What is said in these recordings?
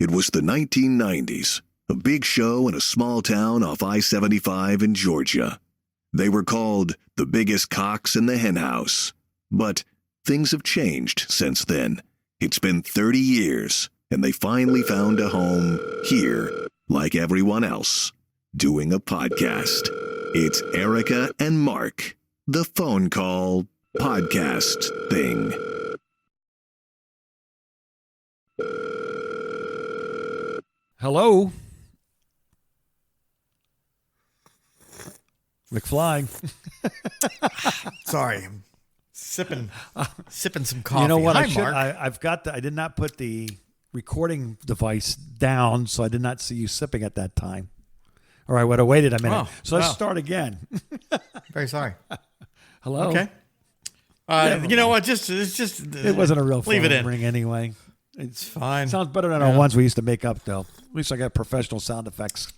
It was the 1990s, a big show in a small town off I-75 in Georgia. They were called the biggest cocks in the henhouse. But things have changed since then. It's been 30 years, and they finally found a home here, like everyone else, doing a podcast. It's Erica and Mark, the phone call podcast thing. Hello? McFly. Sorry, I'm sipping some coffee. You know what? Hi, Mark. I did not put the recording device down, so I did not see you sipping at that time. Or I would have waited a minute. Let's start again. Very sorry. Hello? Okay. You know what? It wasn't a real phone leave it in. ring anyway. It's fine. Sounds better than our ones we used to make up, though. At least I got professional sound effects.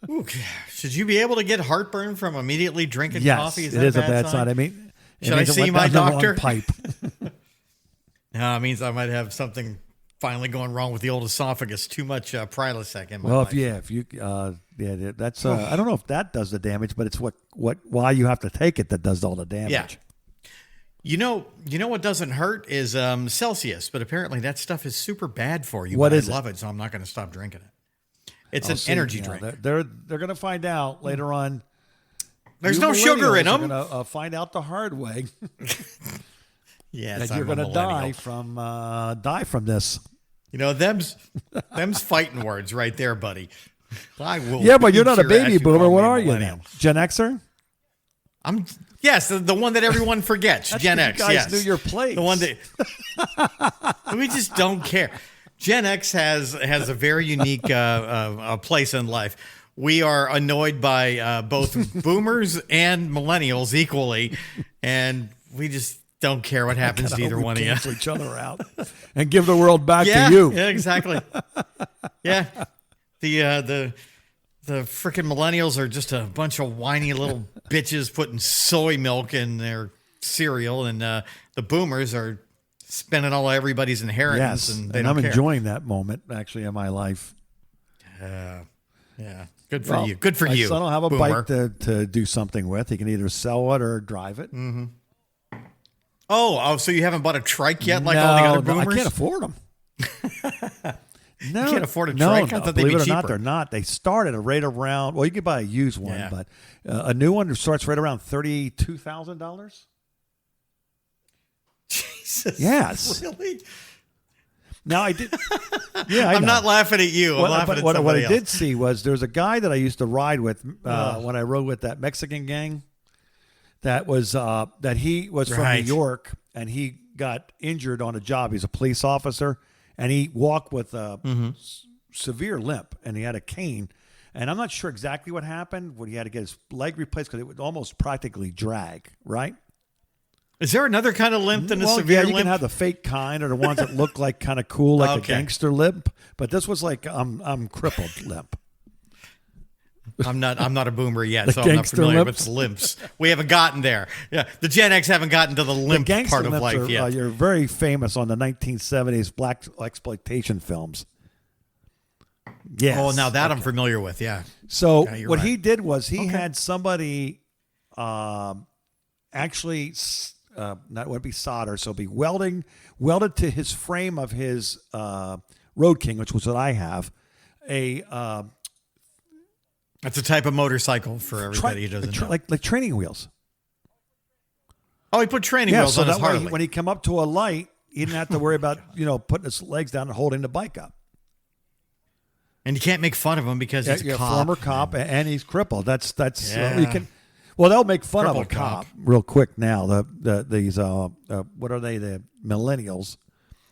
Ooh, should you be able to get heartburn from immediately drinking yes, coffee? It is a bad sign. I mean, should I see my doctor? Pipe. No, it means I might have something finally going wrong with the old esophagus. Too much Prilosec in my life. That's. I don't know if that does the damage, but it's why you have to take it that does all the damage. Yeah. You know what doesn't hurt is Celsius, but apparently that stuff is super bad for you. What is it? I love it, so I'm not going to stop drinking it. It's an energy drink. They're going to find out later on. There's no sugar in them. They're going to find out the hard way. Yes, that you're going to die from this. You know, them's fighting words right there, buddy. I will. Yeah, but you're not a baby boomer. What are you now? Gen Xer? Yes, the one that everyone forgets. Gen X. You guys yes, knew your place. The one that we just don't care. Gen X has a very unique place in life. We are annoyed by both boomers and millennials equally, and we just don't care what happens to either one of you. Cancel each other out and give the world back to you. Yeah, exactly. Yeah, the freaking millennials are just a bunch of whiny little bitches putting soy milk in their cereal, and the boomers are spending all everybody's inheritance. Yes, and I'm enjoying that moment actually in my life. Yeah, good for you. Good for you. My son will have a boomer. bike to do something with. He can either sell it or drive it. Mm-hmm. Oh, so you haven't bought a trike yet, like all the other boomers? I can't afford them. No, you can't afford a no, trike. I thought they'd be believe it or cheaper. not, they're not. They start at a rate around. Well, you can buy a used one, but a new one starts right around $32,000. Jesus. Yes. Really? Now I did. Yeah, I'm not laughing at you. I'm laughing at somebody what I else. did see was there was a guy that I used to ride with when I rode with that Mexican gang. That was that he was from New York and he got injured on a job. He's a police officer and he walked with a severe limp and he had a cane. And I'm not sure exactly what happened when he had to get his leg replaced because it would almost practically drag, right? Is there another kind of limp than a severe limp? You can have the fake kind or the ones that look like kind of cool, like a gangster limp. But this was like I'm crippled limp. I'm not a boomer yet, so I'm not familiar with limps. We haven't gotten there. Yeah, the Gen X haven't gotten to the limp part of life yet. You're very famous on the 1970s black exploitation films. Yes. Oh, now that I'm familiar with. Yeah. So what he did was he had somebody actually not would be solder, so be welded to his frame of his Road King, which was what I have. That's a type of motorcycle for everybody who doesn't know. Like training wheels. Oh, he put training wheels on his Harley. Way, when he come up to a light, he didn't have to worry about putting his legs down and holding the bike up. And you can't make fun of him because he's a cop. Former cop, and he's crippled. That's you can. Well, they'll make fun of a cop real quick now. These what are they? The millennials.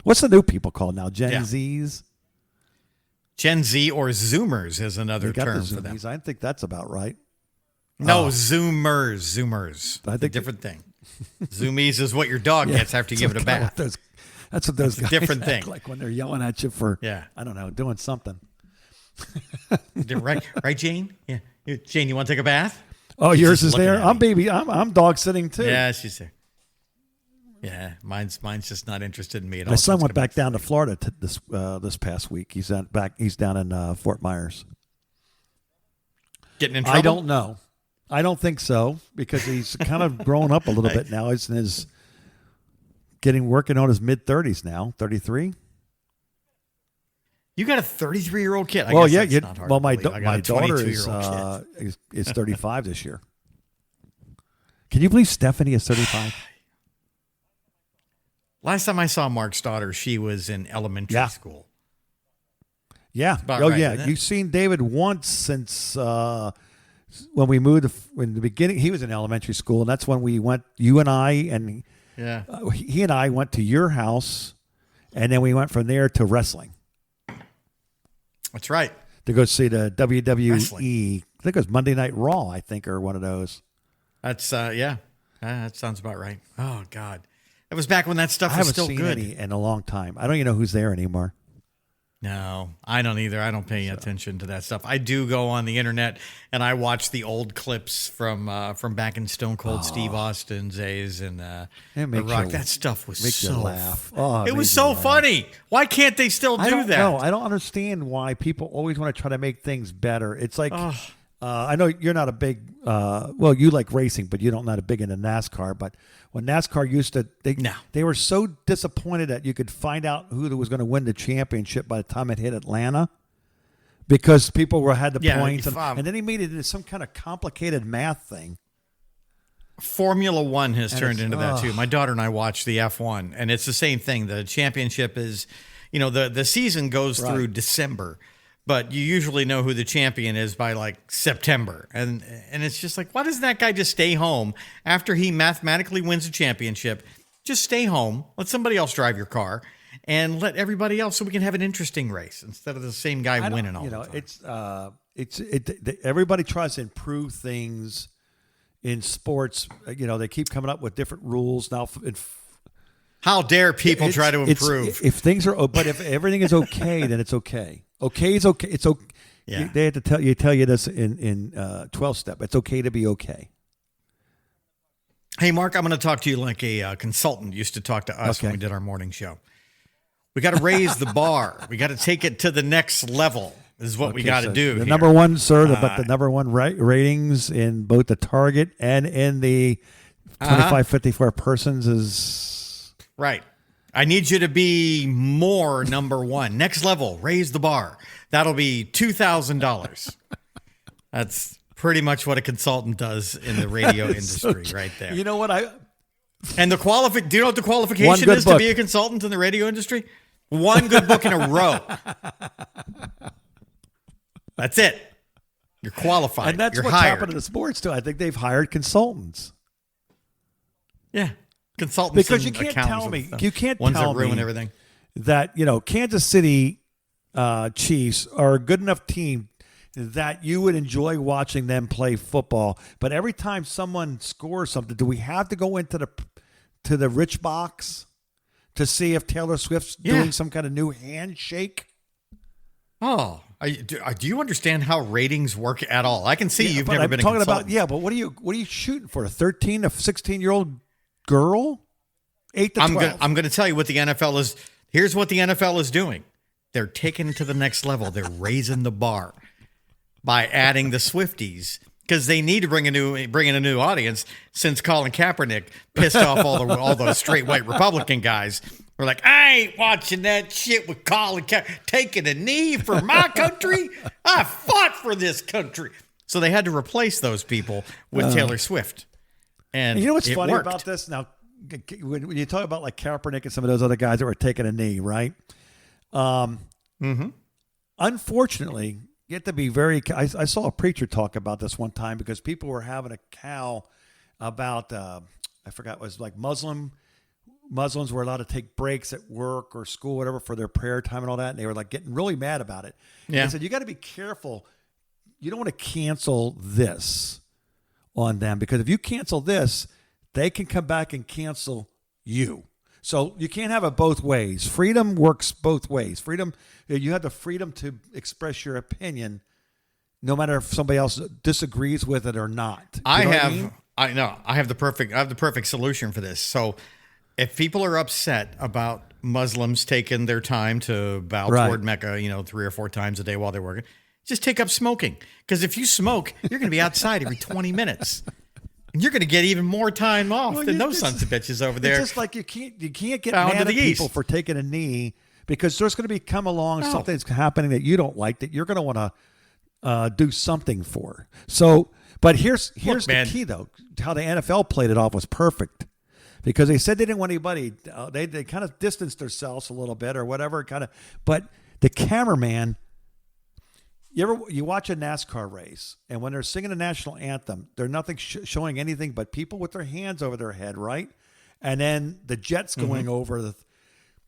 What's the new people called now? Gen Zs. Gen Z or Zoomers is another term for them. I think that's about right. No, Zoomers. I think different thing. Zoomies is what your dog gets after you give it a bath. That's what those guys different thing. Like when they're yelling at you for I don't know, doing something. right, Jane? Yeah, Jane, you want to take a bath? Oh, yours is there. I'm dog sitting too. Yeah, she's there. Yeah, mine's just not interested in me at all. My son went back down to Florida this past week. He's down in Fort Myers. Getting in trouble? I don't know. I don't think so, because he's kind of grown up a little bit now. He's in his working on his mid-30s now, 33. You got a 33-year-old kid. Well, yeah. My daughter is 35 this year. Can you believe Stephanie is 35? Last time I saw Mark's daughter, she was in elementary school. Yeah. Yeah. You've seen David once since when we moved. In the beginning, he was in elementary school, and that's when we went. You and I and he and I went to your house, and then we went from there to wrestling. That's right. To go see the WWE. Wrestling. I think it was Monday Night Raw. I think, or one of those. That's that sounds about right. Oh God. That was back when that stuff was still good. I haven't seen any in a long time. I don't even know who's there anymore. No, I don't either. I don't pay attention to that stuff. I do go on the internet and I watch the old clips from back in Stone Cold Steve Austin's days and The Rock. That stuff was so laugh. It was so funny. Why can't they still do that? No, I don't understand why people always want to try to make things better. It's like I know you're not a big you like racing, but you're not a big into NASCAR. But when NASCAR used to, they were so disappointed that you could find out who was going to win the championship by the time it hit Atlanta, because people had the points, and then he made it into some kind of complicated math thing. Formula One has turned into that too. My daughter and I watch the F1, and it's the same thing. The championship is, the season goes through December. But you usually know who the champion is by like September. And it's just like, why doesn't that guy just stay home after he mathematically wins a championship? Just stay home. Let somebody else drive your car and let everybody else, so we can have an interesting race instead of the same guy winning all the time. Everybody tries to improve things in sports. They keep coming up with different rules now. How dare people try to improve? If things are, but if everything is okay, then it's okay. Okay is okay. It's okay. Yeah. They had to tell you this in 12-step. It's okay to be okay. Hey, Mark, I'm going to talk to you like a consultant used to talk to us when we did our morning show. We got to raise the bar. We got to take it to the next level. Is what we got to do. The number one, sir, but the number one ratings in both the Target and in the 25-54 persons is right. I need you to be more number one. Next level, raise the bar. That'll be $2,000. That's pretty much what a consultant does in the radio industry right there. You know what? And do you know what the qualification is to be a consultant in the radio industry? One good book in a row. That's it. You're qualified. And that's You're what's hired. happened to the sports, too. I think they've hired consultants. Yeah. Consultants, because you can't tell me everything. That Kansas City Chiefs are a good enough team that you would enjoy watching them play football. But every time someone scores something, do we have to go into the rich box to see if Taylor Swift's doing some kind of new handshake? Oh, do you understand how ratings work at all? I can see you've never been a consultant. But what are you shooting for? A 13 to 16-year-old girl? 8 to 12. I'm going to tell you what the NFL is. Here's what the NFL is doing. They're taking it to the next level. They're raising the bar by adding the Swifties, because they need to bring in a new audience, since Colin Kaepernick pissed off all those straight white Republican guys. We're like, I ain't watching that shit with Colin Kaepernick taking a knee for my country. I fought for this country. So they had to replace those people with Taylor Swift. And you know what's funny worked. about this? Now, when you talk about like Kaepernick and some of those other guys that were taking a knee, right? Unfortunately, you have to be very. I saw a preacher talk about this one time, because people were having a cow about I forgot, it was like Muslims were allowed to take breaks at work or school, whatever, for their prayer time and all that, and they were like getting really mad about it. Yeah. They said, you got to be careful. You don't want to cancel this on them, because if you cancel this, they can come back and cancel you. So you can't have it both ways. Freedom works both ways. Freedom, you have the freedom to express your opinion, no matter if somebody else disagrees with it or not. I have the perfect solution for this. So if people are upset about Muslims taking their time to bow toward Mecca, 3 or 4 times a day while they're working, just take up smoking. Because if you smoke, you're going to be outside every 20 minutes. And you're going to get even more time off than those sons of bitches over there. It's just like you can't get mad at people for taking a knee, because there's going to come along something that's happening that you don't like, that you're going to want to do something for. So, but here's the key, though. How the NFL played it off was perfect, because they said they didn't want anybody. They kind of distanced themselves a little bit or whatever, but the cameraman. You watch a NASCAR race, and when they're singing the national anthem, they're nothing showing anything but people with their hands over their head, right? And then the jets going over.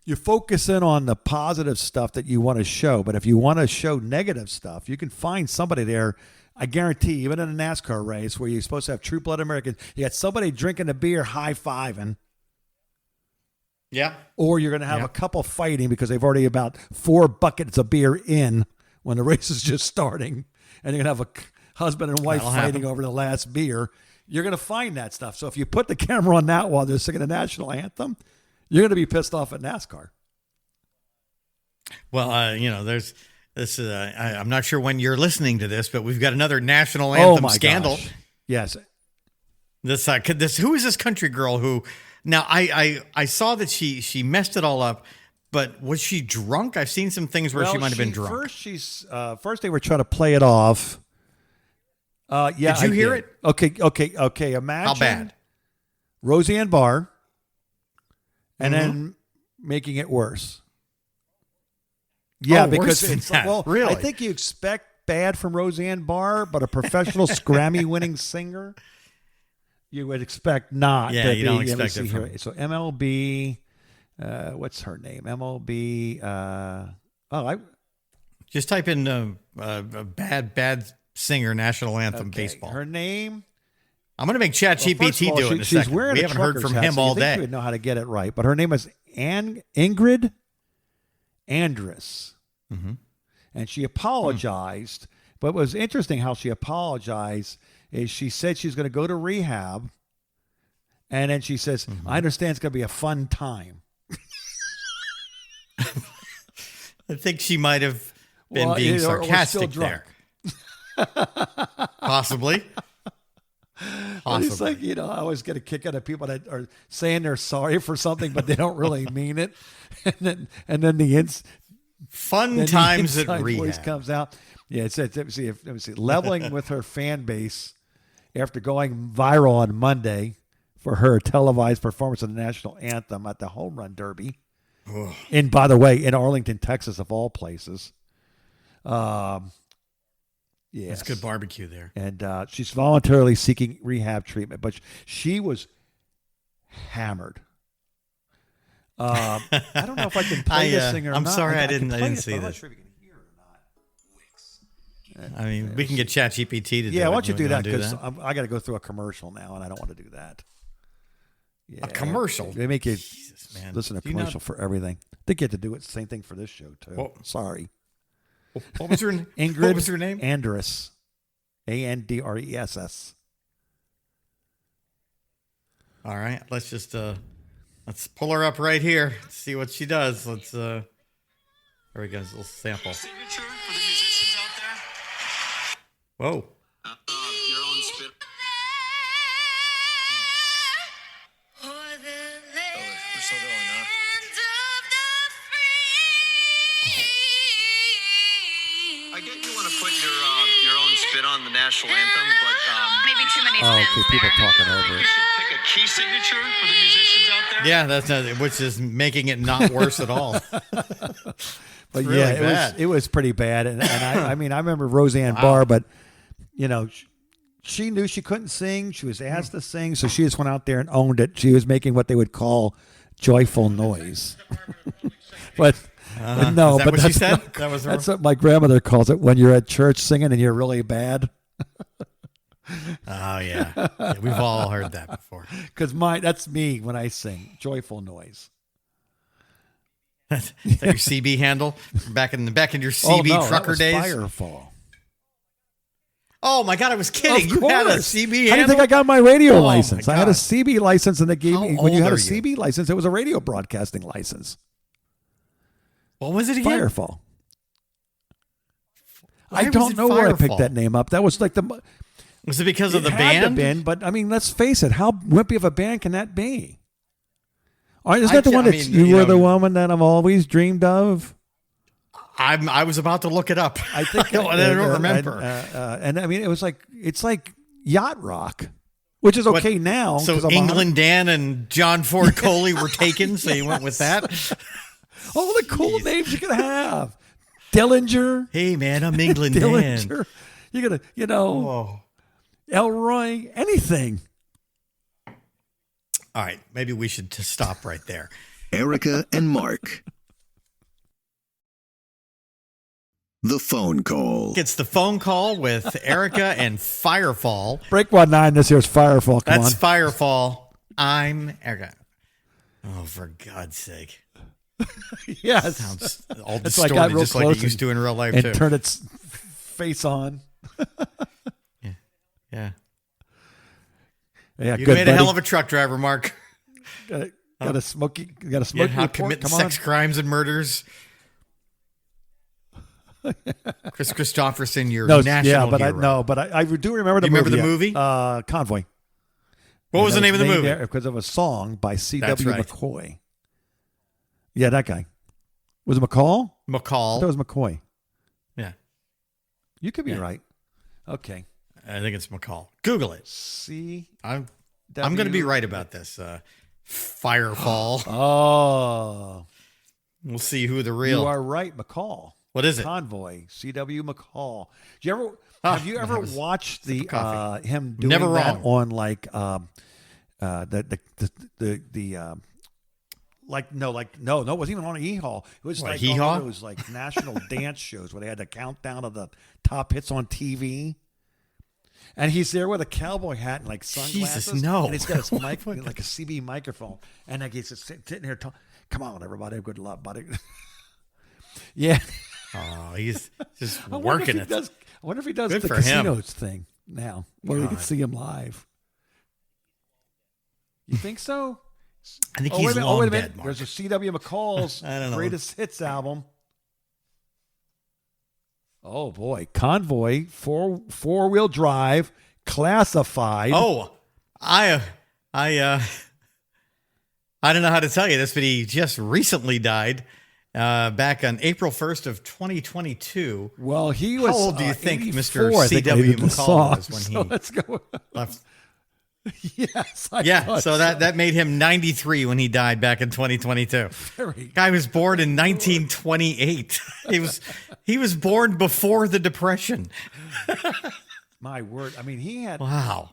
You focus in on the positive stuff that you want to show, but if you want to show negative stuff, you can find somebody there. I guarantee, even in a NASCAR race where you're supposed to have true-blooded Americans, you got somebody drinking a beer, high-fiving. Yeah. Or you're going to have a couple fighting because they've already about 4 buckets of beer in when the race is just starting, and you're going to have a husband and wife fighting over the last beer. You're going to find that stuff. So if you put the camera on that while they're singing the national anthem, you're going to be pissed off at NASCAR. Well, there's this. I'm not sure when you're listening to this, but we've got another national anthem scandal. Gosh. Yes. This who is this country girl who? Now I saw that she messed it all up. But was she drunk? I've seen some things where she might have been drunk. First they were trying to play it off. Yeah, did you hear it? Okay. Imagine how bad? Roseanne Barr, and then making it worse. Yeah, because it's really? I think you expect bad from Roseanne Barr, but a professional Grammy-winning singer, you would expect not. Yeah, you don't expect it from her. So MLB. What's her name? MLB. Just type in bad singer national anthem baseball. Her name. I'm going to make ChatGPT do it in a second. We haven't heard from him all day. You would know how to get it right, but her name is Ingrid Andress, and she apologized. But what was interesting how she apologized is she said she's going to go to rehab, and then she says, "I understand it's going to be a fun time." I think she might have been being sarcastic there. Possibly. It's like, I always get a kick out of people that are saying they're sorry for something, but they don't really mean it. And then the fun times at rehab voice comes out. Yeah, it says, let me see, leveling with her fan base after going viral on Monday for her televised performance of the national anthem at the Home Run Derby. And by the way, in Arlington, Texas, of all places. Yes. It's good barbecue there. And she's voluntarily seeking rehab treatment, but she was hammered. I don't know if I can play this thing or I'm not. sorry, I didn't see this. this. I'm not sure if you can hear it or not. I mean, we can get ChatGPT to do it. Yeah, why don't you do that? Because I got to go through a commercial now, and I don't want to do that. Yeah, a commercial? They make you man. listen to a commercial for everything. They get to do it. Same thing for this show, too. Well, sorry. What was her name? Ingrid what was her name? Andress. Andress. All right. Let's just let's pull her up right here. Let's see what she does. Let's there we go. A little sample. Signature for the musicians out there. Whoa. Your own spit. We're still going, huh? I get you want to put your own spit on the national anthem, but maybe too many Oh, spins okay, people there. talking over you it. should pick a key signature for the musicians out there. Yeah, that's not, which is making it not worse at all. But really yeah, bad. it was pretty bad. And I mean, I remember Roseanne Barr, but she knew she couldn't sing. She was asked to sing, so she just went out there and owned it. She was making what they would call joyful noise. But no, Is that but what she that's said? not- That was her? that's what my grandmother calls it when you're at church singing and you're really bad. Oh yeah. We've all heard that before. Because that's me when I sing joyful noise. Is that your CB handle back in your CB that trucker was days? Firefall. Oh my God, I was kidding. Of You had a course. CB How do you handle? think I got my radio Oh, my license? I had a God. CB license, and they gave How me, when you old had a are you? CB license, it was a radio broadcasting license. What was it again? Firefall. Why I was don't it know where I picked Firefall? that name up. That was like Was it because of the it had to band? been, but I mean, let's face it. How wimpy of a band can that be? All right, isn't that the one that you were the woman that I've always dreamed of? I was about to look it up. I think I don't remember. And I mean, it's like yacht rock, which is okay now. So 'cause I'm England Dan and John Ford Coley were taken, so you went with that. all the cool names you could have. Dillinger. Hey man, I'm England Dan. Dillinger. You're gonna, Oh. Elroy, anything. All right, maybe we should just stop right there. Erica and Mark. The phone call. It's the phone call with Erica and Firefall. Break 19. This here's Firefall. Come That's on. Firefall. I'm Erica. Oh, for God's sake. Yes. Sounds all That's why I got distorted, real just like close it used to in real life, and too. turn its face on. Yeah. Yeah, You good, made buddy. a hell of a truck driver, Mark. Got a smoky Yeah, how report. commit Come sex on. crimes and murders. Chris Christopherson, your No, national hero. I do remember the You movie. remember the movie? Convoy. What was the name of the movie? Because of a song by C.W. right. McCoy. Yeah, that guy. Was it McCall? I thought McCall. it was McCoy. Yeah, You could be Yeah. right. Okay. I think it's McCall. Google it. C. I'm going to be right about this. Firefall. Oh. We'll see who the You real. are right, McCall. What is it? Convoy, C.W. McCall. Have you that ever was watched sip of coffee. him doing Never that wrong. on like no, it wasn't even on E-Haul. It was What, like Hee-Haw? all those like national dance shows where they had the countdown of the top hits on TV. And he's there with a cowboy hat and like sunglasses. Jesus, no. And he's got his mic, like a CB microphone. And like he's just sitting here talking. Come on, everybody. Good luck, buddy. Yeah. Oh, he's just I wonder working if he it. does, I wonder if he does Good the for him. casinos thing now, where we can God. see him live. You think so? I think wait he's a minute. long Wait a dead, minute. Mark. There's a C.W. McCall's I don't know. greatest hits album. Oh boy, Convoy, four-wheel drive, classified. Oh, I don't know how to tell you this, but he just recently died back on April 1st of 2022. Well, he was. How old do you think 84, Mr. I think, C.W. when he did the McCall song. was when So he let's go. left? Yes. Yeah, thought so that made him 93 when he died back in 2022. Very Guy was born in 1928. He was born before the Depression. my word. I mean, he had. Wow.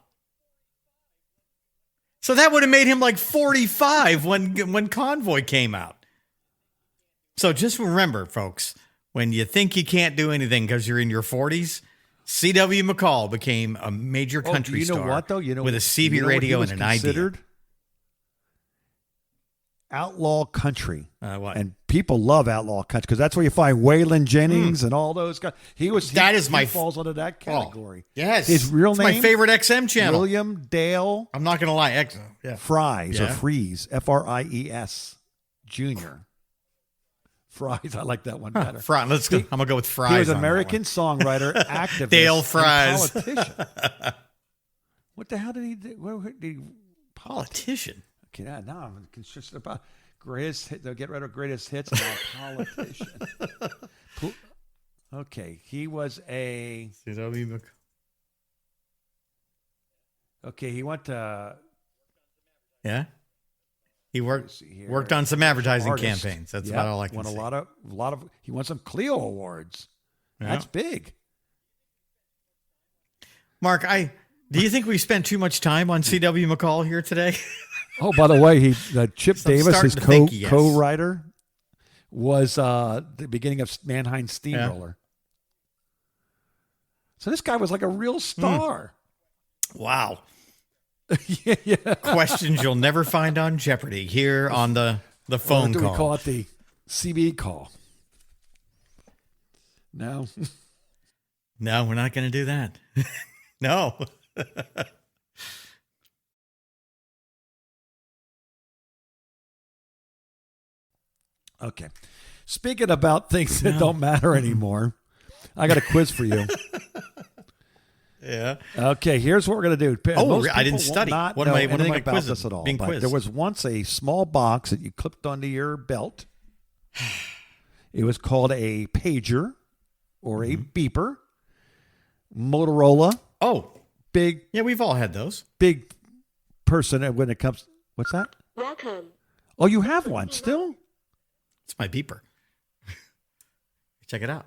So that would have made him like 45 when Convoy came out. So just remember, folks, when you think you can't do anything because you're in your 40s, C.W. McCall became a major country you know star what, though? You know, with a CB you know what he radio was and an idea. considered? Outlaw country. What? And people love outlaw country because that's where you find Waylon Jennings and all those guys. He falls under that category. Yes. His real it's name? my favorite XM channel. William Dale I'm not going to lie. Fries or Yeah. Freeze, Fries Jr. Fries, I like that one better. Let's go. I'm going to go with Fries. He was an on that American one. songwriter, activist, Dale and Fries. politician. What the hell did he do? What did he, Politician. Okay, now I'm consistent about greatest hit. They'll get rid of greatest hits and now politician. Okay, he was a. C.W. McCall. Okay, he went to. Yeah. He let's see here. worked on some advertising Artist. campaigns. That's Yep, about all I can won say. a lot of. He won some Clio awards. Yeah. That's big. Mark, do you think we spent too much time on C.W. McCall here today? Oh, by the way, Chip I'm Davis, his starting to think yes. co-writer, was the beginning of Mannheim Steamroller. So this guy was like a real star. Wow. yeah. Questions you'll never find on Jeopardy here on the phone Or do call. we call it the CB call? No. No, we're not going to do that. No. Okay. Speaking about things that don't matter anymore, I got a quiz for you. Yeah. Okay, here's what we're going to do. Oh, Most I didn't people study. will not What know am I anything about quizzing? this at all. Being But quizzed. there was once a small box that you clipped onto your belt. It was called a pager or a beeper. Motorola, Oh, big yeah, we've all had those. person when it comes. What's that? Welcome. Oh, you have one still? It's my beeper. Check it out.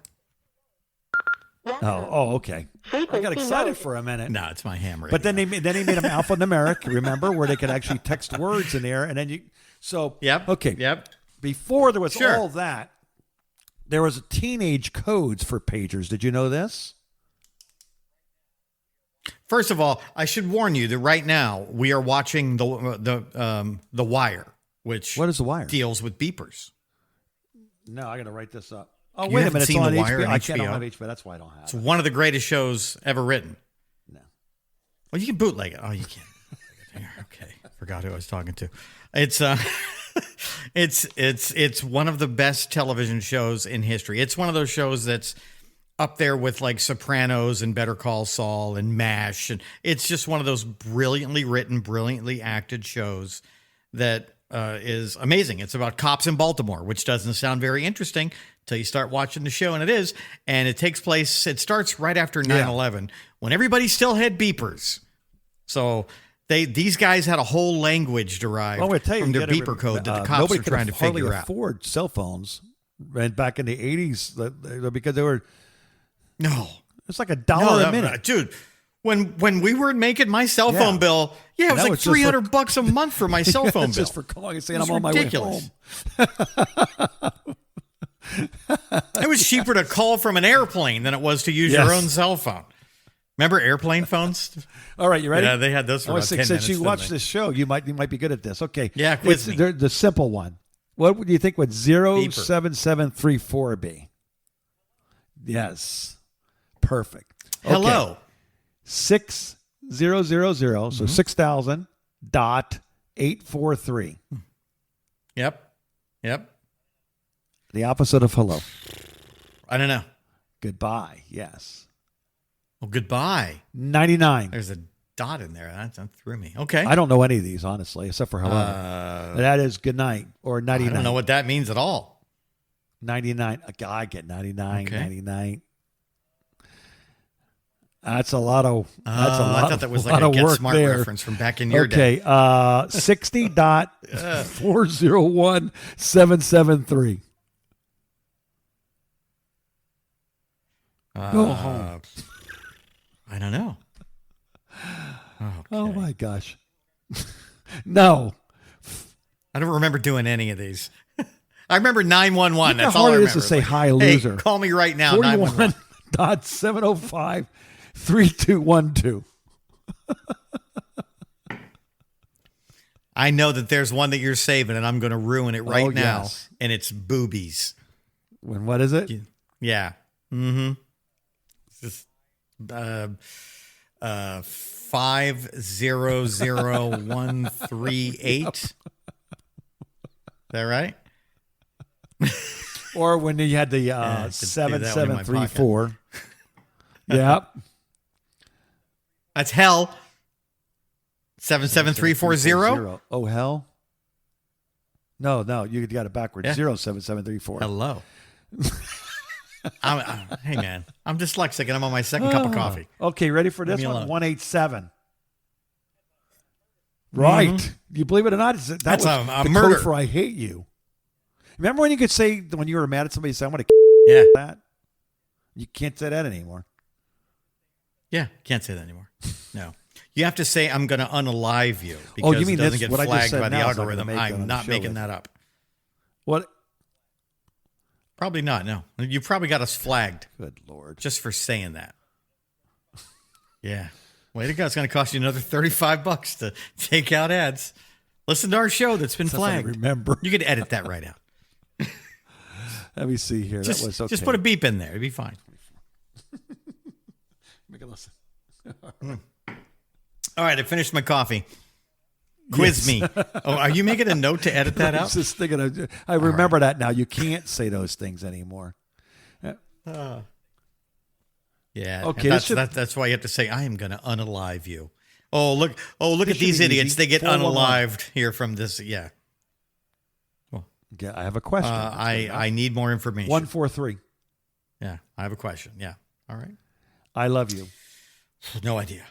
Oh, okay. I got excited for a minute. No, it's my ham radio. But then he made them alphanumeric, remember, where they could actually text words in there, and then you. So Yep. okay. Yep. Before there was Sure. all that, there was teenage codes for pagers. Did you know this? First of all, I should warn you that right now we are watching the Wire, which What is The Wire? deals with beepers. No, I got to write this up. Oh, You wait a haven't minute. It's seen on The Wire HBO. on I can't HBO? have HBO. That's why I don't have It's it. one of the greatest shows ever written. No. Well, you can bootleg it. Oh, you can. Okay, forgot who I was talking to. It's it's one of the best television shows in history. It's one of those shows that's up there with like Sopranos and Better Call Saul and MASH, and it's just one of those brilliantly written, brilliantly acted shows that is amazing. It's about cops in Baltimore, which doesn't sound very interesting until you start watching the show, and it is. And it takes place, it starts right after 9/11 when everybody still had beepers. So these guys had a whole language derived Well, I'm going to tell you, from their you gotta beeper code that the cops nobody were could trying to hardly figure out. afford cell phones, and back in the 80s, because they were. No. It's like $1 a minute. Dude. When we were making my cell phone bill, it was That like was just for- $300 a month for my cell phone It's bill. just for calling and saying It's I'm on ridiculous. my way home. It was cheaper to call from an airplane than it was to use Yes. your own cell phone. Remember airplane phones? All right, you ready? Yeah, they had those for I about was 10 since minutes. you didn't watched they? this show, you might be good at this. Okay. Yeah, quiz me. The simple one. What would you think would 07734 be? Yes. Perfect. Okay. Hello. 6000, so 6,000 dot 843. Yep. The opposite of hello. I don't know. Goodbye. Yes. Well, goodbye. 99. There's a dot in there. That threw me. Okay. I don't know any of these, honestly, except for hello. That is good night or 99. I don't know what that means at all. 99. I get 99, Okay. 99. That's a lot of. That's a I lot. thought that was lot like a of Get work Smart there. reference from back in your day. Okay, 60.401773. Go home. I don't know. Oh my gosh. No. I don't remember doing any of these. I remember 911. Look That's how all I hard it remember. is to say It's hi, loser. Hey, call me right now. 911. 41.705.3212. I know that there's one that you're saving, and I'm going to ruin it right Oh, now. yes. And it's boobies. What is it? Yeah. Mm-hmm. It's just 500138. Is that right? Or when you had the I could do that one in my 7734. Yep. That's hell. 77340. Oh, hell. No, you got it backwards. Yeah. 07734. Hello. Hey, man. I'm dyslexic and I'm on my second cup of coffee. Okay, ready for this me one? alone. 187. Right. You believe it or not, that That's was a the murder. code for I hate you. Remember when you could say, when you were mad at somebody, say, I'm going to Yeah. that? You can't say that anymore. Yeah. Can't say that anymore. No. You have to say, I'm going to unalive you because you mean it doesn't that's get what I just flagged said by the now is not gonna algorithm. make it on I'm the not show, making is that it? up. What? Probably not. No. You probably got us flagged Good Lord. just for saying that. Yeah. Way to go. It's going to cost you another $35 to take out ads. Listen to our show that's been Stuff I flagged. remember. You could edit that right out. Let me see here. Just, that was okay. just put a beep in there. It'd be fine. Take a listen. All right, I finished my coffee. Quiz me. Oh, are you making a note to edit that I out? was just thinking. I remember that now. You can't say those things anymore. Yeah. Okay, That's why you have to say, I am going to unalive you. Oh, look at these should be idiots. easy. They get 411. unalived here from this. Yeah. Yeah, I have a question. I need more information. 143. Yeah, I have a question. Yeah. All right. I love you. No idea.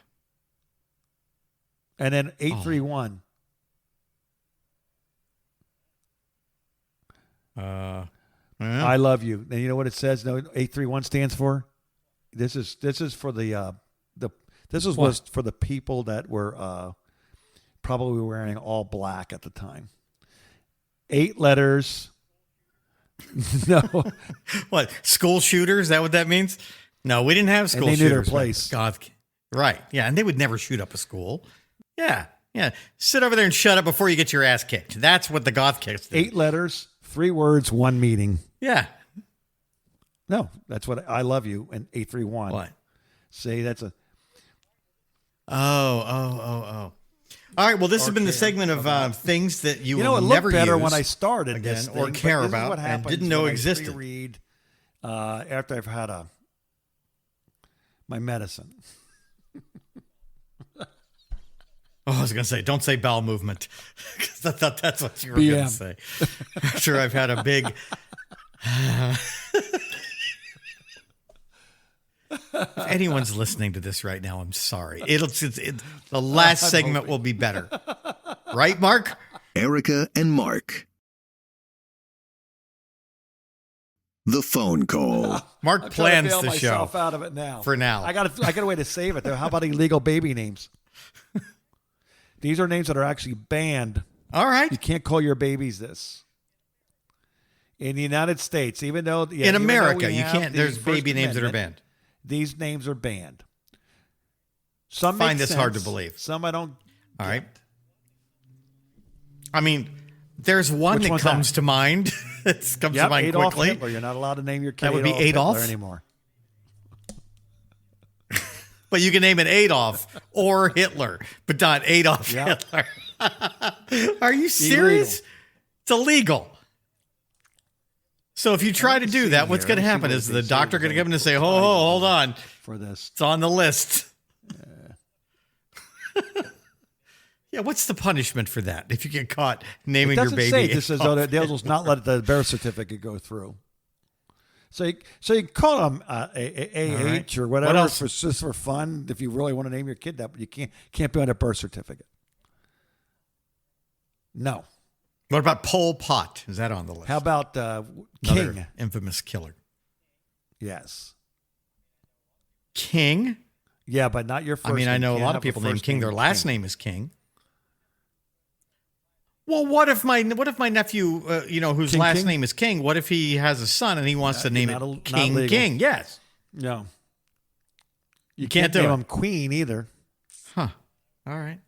And then 831. I love you. And you know what it says? No, 831 stands for. This is for was for the people that were probably wearing all black at the time. 8 letters. No. What? School shooters? Is that what that means? No, we didn't have school and they shooters. knew their place. God. Right. Yeah, and they would never shoot up a school. Yeah. Yeah. Sit over there and shut up before you get your ass kicked. That's what the goth kicks do. 8 letters, 3 words, 1 meaning. Yeah. No, that's what I love you and 831. What? Say that's a Oh. All right. Well, this has been the segment of things that you it will looked never better use when I started again this or thing, care but this is about what and happens didn't know when I existed. pre-read, after I've had my medicine. Oh, I was going to say, don't say bowel movement. 'Cause I thought that's what you were going to say. After I've had a big... If anyone's listening to this right now, I'm sorry. The last segment will be better. Right, Mark? Erica and Mark. The phone call. Mark I'm trying to plans bail the show. myself out of it now. For now. I got a way to save it though. How about illegal baby names? These are names that are actually banned. All right. You can't call your babies this. In the United States, even though In America, you can't. There's baby names that are banned. These names are banned. Some Find make this hard to sense. believe. Some I don't. All right. I mean, there's one Which that one's comes that? to mind. It comes to mind Adolf quickly. Hitler. You're not allowed to name your kid That would be Adolf? Hitler anymore. But you can name it Adolf or Hitler, but not Adolf Hitler. Are you serious? It's illegal. So if you try to do that, what's going to happen is the doctor going to come in and say, hold on. For this. It's on the list. Yeah, what's the punishment for that if you get caught naming It your doesn't baby? say this is they'll just not let the birth certificate go through. So you call them AH or whatever What else? just for fun. If you really want to name your kid that, but you can't be on a birth certificate. No. What about Pol Pot? Is that on the list? How about Another King? infamous killer. Yes. King? Yeah, but not your first. I mean, I name. know a Can't lot have of people named first King. name Their last name is King. Well, what if my nephew, whose King last King? name is King? What if he has a son and he wants to name not it legal. King? Yes. No. You can't do name it. him Queen either. Huh. All right.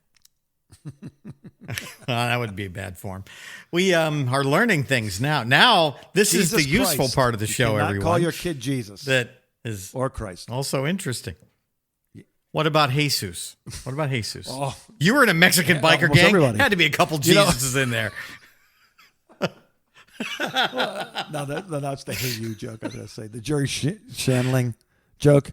That would be a bad form. We are learning things now. Now this is Jesus the useful Christ. part of the show. You cannot Everyone call your kid Jesus that is or Christ. also interesting. What about Jesus? What about Jesus? Oh. You were in a Mexican biker almost gang. everybody. Had to be a couple Jesuses in there. No, that's the "Hey You" joke. I was going to say the Jerry Shandling joke.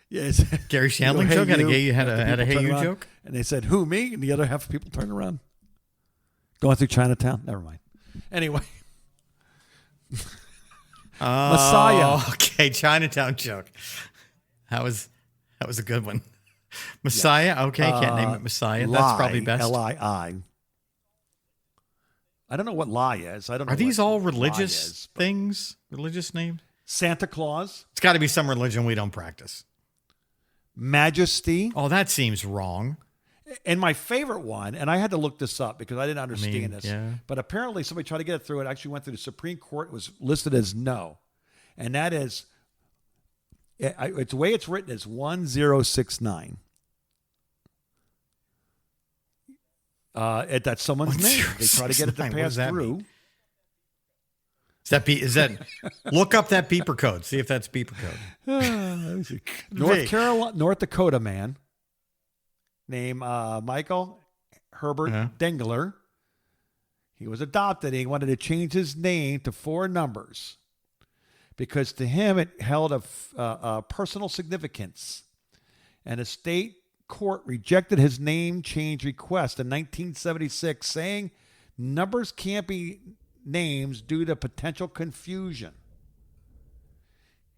Yes, Gary Shandling Hey joke had You. had a People Hey turn You around, joke. and they said, "Who, me?" And the other half of people turned around, going through Chinatown. Never mind. Anyway, Messiah. Okay, Chinatown joke. That was a good one. Messiah. Okay, can't name it Messiah. That's probably best. Lii. I don't know what lie is. I don't know. Are these what all lie religious is. things? Religious names? Santa Claus, It's got to be some religion we don't practice. Majesty, Oh, that seems wrong. and my favorite one. And I had to look this up because I didn't understand this. yeah. But apparently, somebody tried to get it through. It actually went through the Supreme Court. It was listed as no, and that is. It's the way it's written is 1069. That's someone's name. They try to get it to 1069, what does pass that through. mean? Is that look up that beeper code. See if that's beeper code. North Dakota man named Michael Herbert Dengler. He was adopted. He wanted to change his name to 4 numbers because to him it held a personal significance. And a state court rejected his name change request in 1976, saying numbers can't be names due to potential confusion.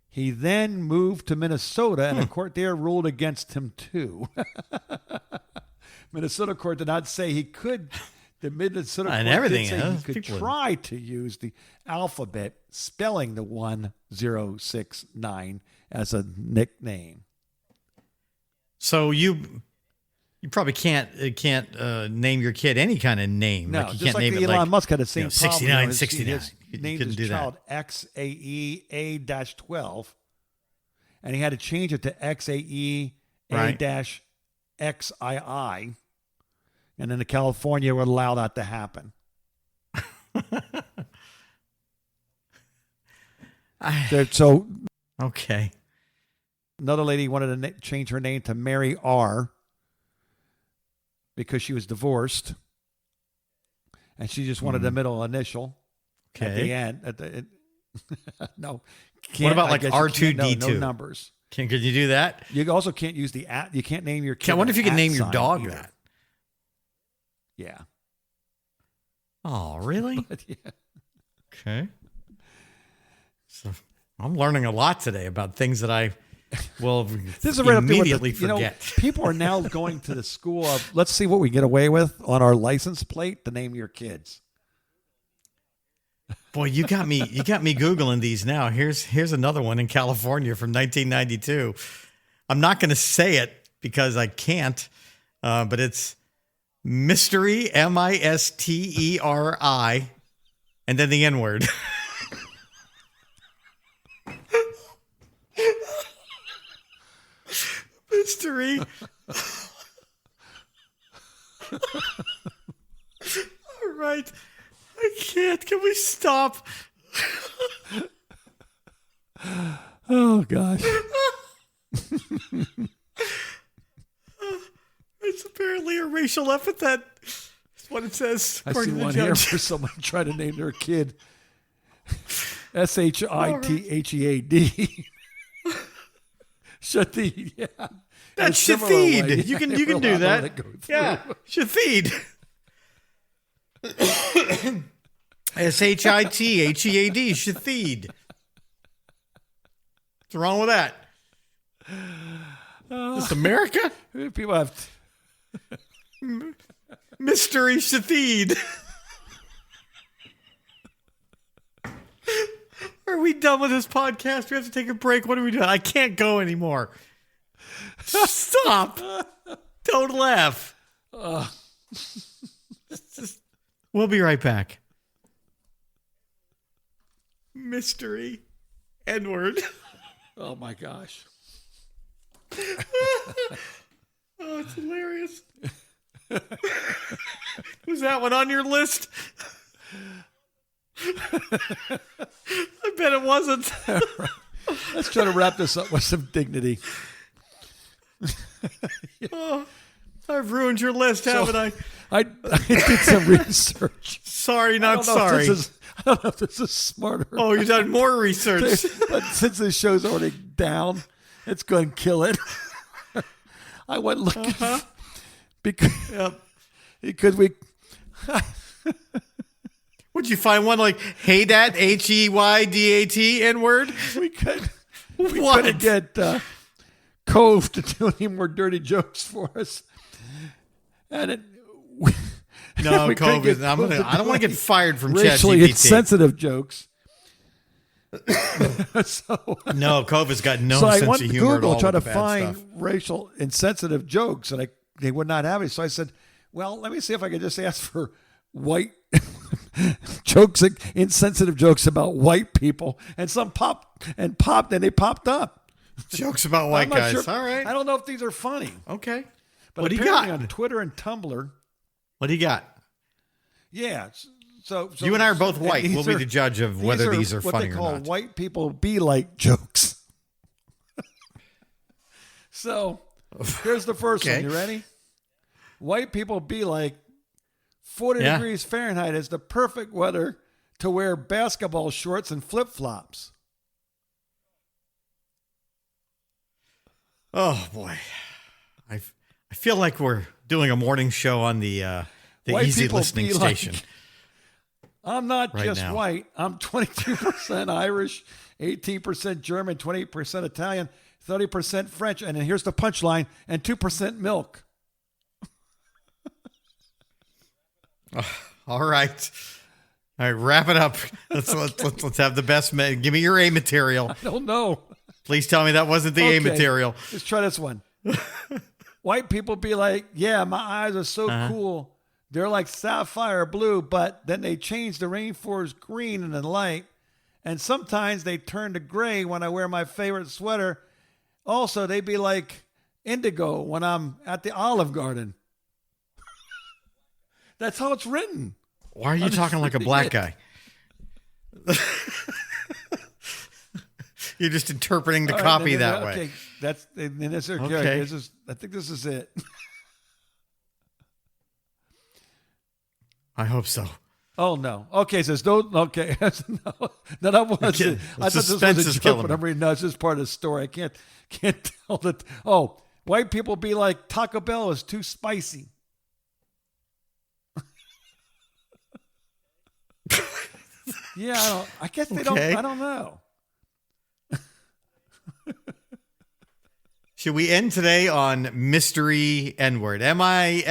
He then moved to Minnesota, and the court there ruled against him too. Minnesota court did not say he could. The Minnesota court did say he could try to use the alphabet, spelling the 1069 as a nickname. So you probably can't name your kid any kind of name. No, like you just can't like name the it Elon Musk had the same problem. 69, 69. He You named couldn't his do child that. XAE-A-12, and he had to change it to XAE-A-XII. And then the California would allow that to happen. So okay. Another lady wanted to change her name to Mary R. because she was divorced, and she just wanted the middle initial at the end. No. What about like R2D2? No numbers. Could you do that? You also can't use the at. You can't name your kid. I wonder if you can name your dog either. that. Yeah. Oh, really? Yeah. Okay. So I'm learning a lot today about things that I will this is right immediately up there with forget. People are now going to the school of, let's see what we get away with on our license plate to name your kids. Boy, you got me Googling these now. Here's another one in California from 1992. I'm not going to say it because I can't, but it's Mystery, Misteri, and then the N-word. Mystery. All right. I can't. Can we stop? Oh, gosh. It's apparently a racial epithet. That's what it says. I see one here for someone trying to name their kid Shithhead. Shatheed, yeah. That's Shatheed. You can do that. Yeah, Shatheed. Shithhead. Shatheed. What's wrong with that? Is this America? People have Mystery Shatheed. Are we done with this podcast? We have to take a break. What are we doing? I can't go anymore. Stop. Don't laugh. We'll be right back. Mystery N-word. Oh, my gosh. Oh, it's hilarious. Was that one on your list? I bet it wasn't. Let's try to wrap this up with some dignity. Oh, I've ruined your list, haven't I? I did some research. Sorry, not sorry. I don't know if this is smarter. Oh, you've done more research. But since this show's already down, it's going to kill it. I went looking because we. Would you find one like Heydat, Heydat, N-word? We couldn't get Cove to do any more dirty jokes for us, and no, Cove is. I don't want to get fired from racially ChatGPT. insensitive jokes. No, Cove has got no so sense I went of to humor Google at all. try to with the bad find stuff. racial insensitive jokes, and they would not have it. So I said, "Well, let me see if I could just ask for white jokes, insensitive jokes about white people." And some popped, and they popped up. Jokes about white guys. Sure. All right. I don't know if these are funny. Okay. But what do you apparently got on Twitter and Tumblr? What do you got? Yeah. So you and I are both and white. these We'll be the judge of whether these are funny or what they call not. white people be like jokes. So here's the first one. You ready? White people be like 40 degrees Fahrenheit is the perfect weather to wear basketball shorts and flip-flops. Oh boy, I feel like we're doing a morning show on the White easy people listening be like, station. I'm not right just now. white. I'm 22% Irish, 18% German, 28% Italian, 30% French, and then here's the punchline, and 2% milk. All right. Wrap it up. Let's have the best. Give me your A material. I don't know. Please tell me that wasn't the A material. Let's try this one. White people be like, yeah, my eyes are so cool. They're like sapphire blue, but then they change the rainforest green in the light. And sometimes they turn to gray when I wear my favorite sweater. Also, they be like indigo when I'm at the Olive Garden. That's how it's written. Why are you talking like a black guy? You're just interpreting the copy that way. Okay, that's and this is Okay. This is. I think this is it. I hope so. Oh no. Okay, so don't. Okay, no, that wasn't. I thought this suspense was is a joke, killing but me. I'm reading. No, it's just part of the story. I can't tell that. Oh, white people be like Taco Bell is too spicy. Yeah, I guess they don't. Okay. I don't know. Should we end today on mystery N-word? Misteri.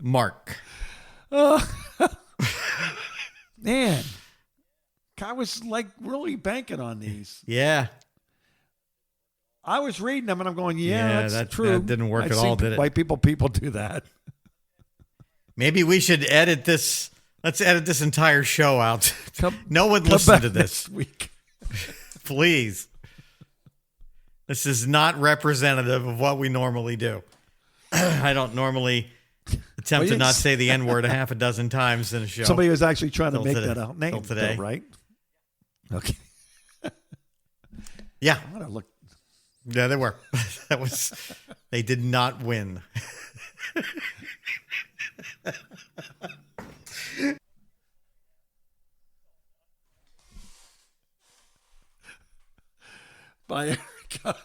Mark. Man, I was like really banking on these. Yeah. I was reading them and I'm going, yeah, that's true. That didn't work I've at seen all, did it? White people do that. Maybe we should edit this. Let's edit this entire show out. No one Come listen back to this. next week. Please. This is not representative of what we normally do. I don't normally attempt to not say the N-word a half a dozen times in a show. Somebody was actually trying to Till make today. that out name, Till today. though, right? Okay. Yeah. I'm gonna look. Yeah, they were. They did not win. By Erica.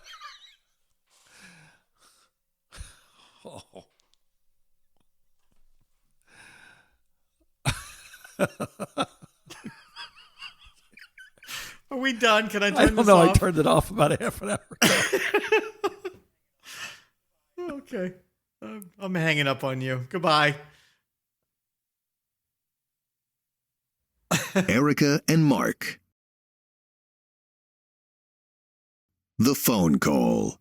Oh. Are we done? Can I I turn don't this know. I off? turned it off about half an hour ago. Okay. I'm hanging up on you. Goodbye. Erica and Mark. The phone call.